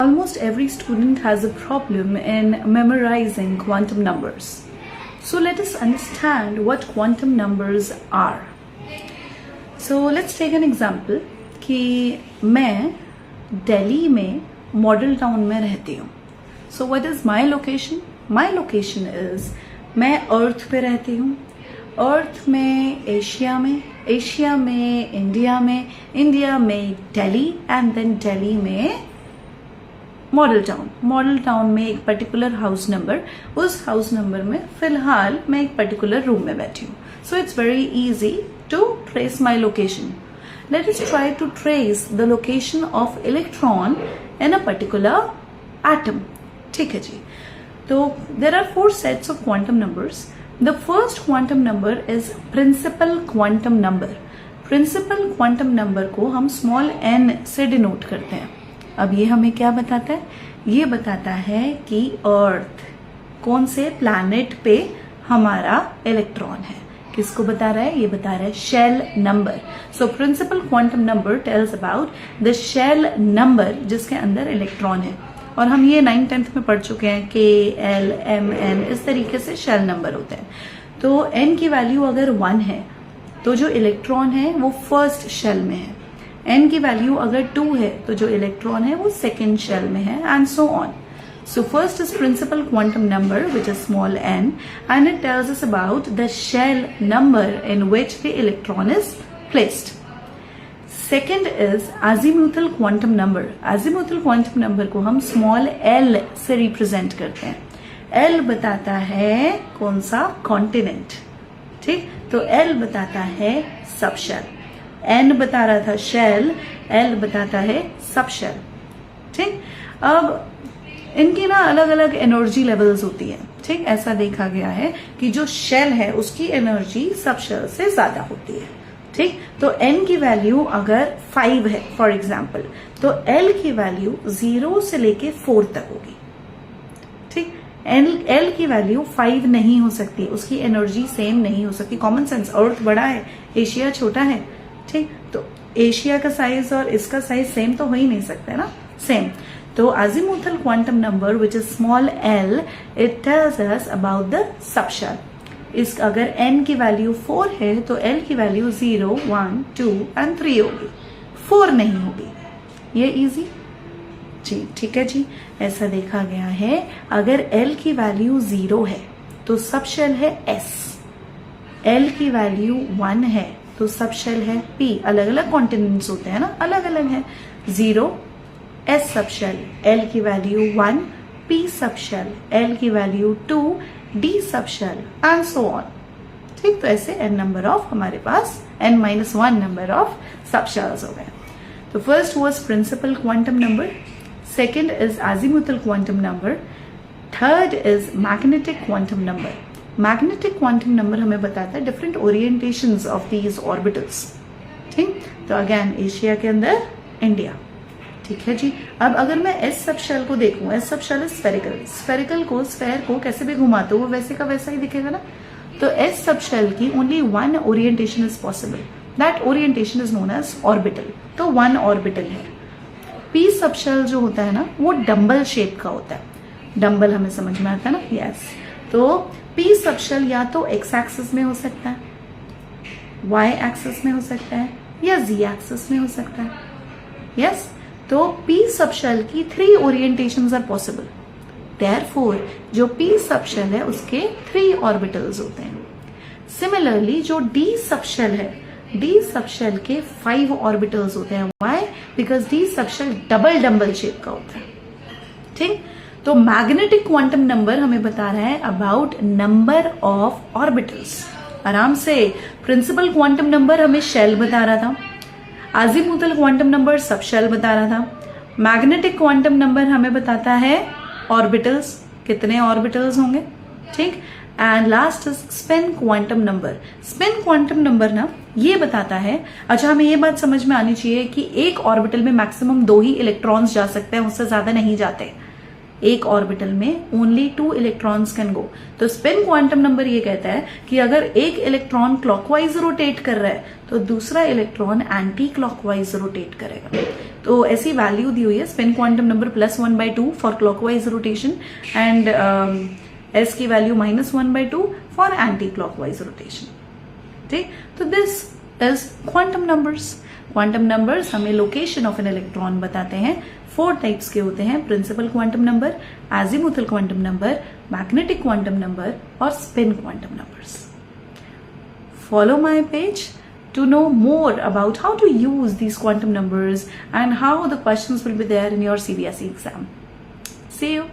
Almost every student has a problem in memorizing quantum numbers. So let us understand what quantum numbers are. So let's take an example कि मैं दिल्ली में model Town में रहती हूँ. So what is my location? My location is मैं अर्थ पे रहती हूँ. अर्थ में एशिया में इंडिया में दिल्ली एंड देन दिल्ली में मॉडल टाउन में एक पर्टिकुलर हाउस नंबर, उस हाउस नंबर में फिलहाल मैं एक पर्टिकुलर रूम में बैठी हूँ. So it's very easy to trace my location. Let us try to trace the location of electron in a particular atom. ठीक है जी. तो there are 4 sets of quantum numbers. The first quantum number is principal quantum number. Principal quantum number को हम small n से denote करते हैं. अब ये हमें क्या बताता है? ये बताता है कि अर्थ कौन से प्लैनेट पे हमारा इलेक्ट्रॉन है. किसको बता रहा है? ये बता रहा है shell number. So principal quantum number tells about the shell number जिसके अंदर इलेक्ट्रॉन है. और हम ये 9th 10th में पढ़ चुके हैं K, L, M, N इस तरीके से शेल नंबर होते हैं. तो n की वैल्यू अगर 1 है तो जो इलेक्ट्रॉन है वो फर्स्ट शेल में है. n की वैल्यू अगर 2 है तो जो इलेक्ट्रॉन है वो सेकेंड शेल में है, and so on. So first is principal quantum number, which is small n, and it tells us about the shell number in which the electron is placed. Second is azimuthal quantum number. Azimuthal quantum number को हम small l से represent करते हैं. l बताता है कौन सा continent. ठीक, तो l बताता है सबशेल. n बता रहा था शेल, l बताता है सबशेल. ठीक, अब इनकी ना अलग अलग एनर्जी लेवल्स होती है. ठीक, ऐसा देखा गया है कि जो शेल है उसकी एनर्जी सब शेल से ज्यादा होती है. ठीक, तो n की वैल्यू अगर 5 है फॉर एग्जाम्पल, तो l की वैल्यू 0 से लेके 4 तक होगी. ठीक, l की वैल्यू 5 नहीं हो सकती, उसकी एनर्जी सेम नहीं हो सकती. Common sense. अर्थ बड़ा है, एशिया छोटा है. ठीक, तो एशिया का साइज और इसका साइज सेम तो हो ही नहीं सकता है ना. सेम. तो azimuthal quantum number which is small l, it tells us about the subshell. इस अगर n की वैल्यू 4 है तो l की वैल्यू 0, 1, 2 एंड 3 होगी, 4 नहीं होगी. ये इजी जी. ठीक है जी. ऐसा देखा गया है अगर l की वैल्यू 0 है तो सबशेल है s. l की वैल्यू 1 है तो सबशेल है p. अलग अलग कॉन्टिनेंट्स होते हैं ना, अलग अलग है. 0 S सबशेल, L की वैल्यू 1, P सबशेल, L की value 2, D subshell and so on. ठीक, तो ऐसे n नंबर ऑफ हमारे पास n-1 नंबर ऑफ सबशेल्स हो गए. तो first was principal quantum number, second is azimuthal quantum number, third is magnetic quantum number. Magnetic quantum number हमें बताता है different orientations of these orbitals. ठीक, तो अगेन एशिया के अंदर इंडिया. ठीक है जी. अब अगर मैं एस सबशेल को देखूं, S subshell is spherical. Spherical को, स्फेयर को कैसे भी घुमाते हो वो वैसे का वैसा ही दिखेगा ना. तो एस सबशेल की only 1 orientation is possible. That orientation is known as orbital. तो 1 ऑर्बिटल है. पी सबशेल जो होता है ना वो डम्बल शेप का होता है. डम्बल हमें समझ में आता है ना. यस. तो पी सबशेल या तो एक्स एक्सिस में हो सकता है, वाई एक्सिस में हो सकता है, या जी एक्सिस में हो सकता है. यस. तो P सबशेल की 3 ओरिएंटेशंस आर पॉसिबल. देयरफॉर जो P सबशेल है उसके 3 ऑर्बिटल्स होते हैं. सिमिलरली जो D सबशेल है, D सबशेल के 5 ऑर्बिटल्स होते हैं. Why? Because D subshell dumbbell shape का होता है. ठीक, तो मैग्नेटिक क्वांटम नंबर हमें बता रहा है अबाउट नंबर ऑफ ऑर्बिटल्स. आराम से. प्रिंसिपल क्वांटम नंबर हमें शेल बता रहा था, azimuthal क्वांटम नंबर सबशेल बता रहा था, मैग्नेटिक क्वांटम नंबर हमें बताता है ऑर्बिटल्स, कितने ऑर्बिटल्स होंगे. ठीक, and last is spin quantum number. Spin quantum number ना ये बताता है, अच्छा हमें ये बात समझ में आनी चाहिए कि एक ऑर्बिटल में मैक्सिमम 2 ही इलेक्ट्रॉन्स जा सकते हैं, उससे ज्यादा नहीं जाते. एक ऑर्बिटल में ओनली 2 इलेक्ट्रॉन्स कैन गो. तो स्पिन क्वांटम नंबर ये कहता है कि अगर एक इलेक्ट्रॉन क्लॉकवाइज रोटेट कर रहा है तो दूसरा इलेक्ट्रॉन एंटी क्लॉकवाइज रोटेट करेगा. तो ऐसी वैल्यू दी हुई है spin quantum number +1/2 for clockwise rotation and S की value -1/2 for anti clockwise rotation. ठीक, तो this is quantum numbers. Quantum numbers हमें लोकेशन ऑफ एन इलेक्ट्रॉन बताते हैं. 4 टाइप्स के होते हैं: principal quantum number, azimuthal quantum number, magnetic quantum number और spin quantum numbers. Follow my page to know more about how to use these quantum numbers and how the questions will be there in your CBSE exam. See you.